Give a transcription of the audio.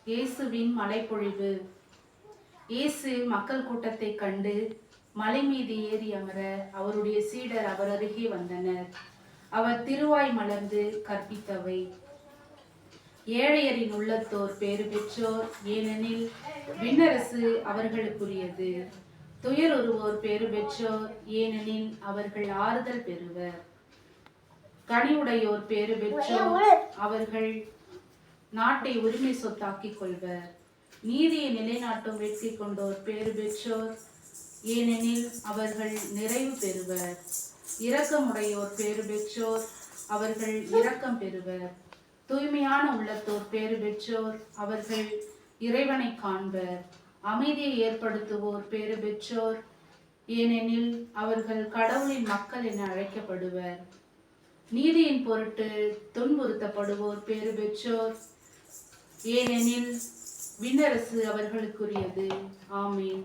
இயேசுவின் மலைப்பொழிவு. இயேசு மக்கள் கூட்டத்தை கண்டு மலை மீது ஏறி அமர அவருடைய சீடர் அவர் அருகே வந்தனர். அவர் திருவாய் மலர்ந்து கற்பித்தவை: ஏழையரின் உள்ளத்தோர் பேறு பெற்றோர், ஏனெனில் விண்ணரசு அவர்களுக்குரியது. துயருறுவோர் பேறு பெற்றோர், ஏனெனில் அவர்கள் ஆறுதல் பெறுவர். கனிவுடையோர் பேறு பெற்றோர், அவர்கள் நாட்டை உரிமை சொத்தாக்கிக் கொள்வர். நீதியை நிலைநாட்டும் வெற்றி கொண்டோர் பேறு பெற்றோர், ஏனெனில் அவர்கள் நிறைவு பெறுவர். இரக்கமுடையோர் பேறு பெற்றோர், அவர்கள் இரக்கம் பெறுவர். தூய்மையான உள்ளத்தோர் பேறு பெற்றோர், அவர்கள் இறைவனை காண்பர். அமைதியை ஏற்படுத்துவோர் பேறு பெற்றோர், ஏனெனில் அவர்கள் கடவுளின் மக்கள் என அழைக்கப்படுவர். நீதியின் பொருட்டு துன்புறுத்தப்படுவோர் பேறு பெற்றோர், ஏனெனில் விண்ணரசு அவர்களுக்குரியது. ஆமீன்.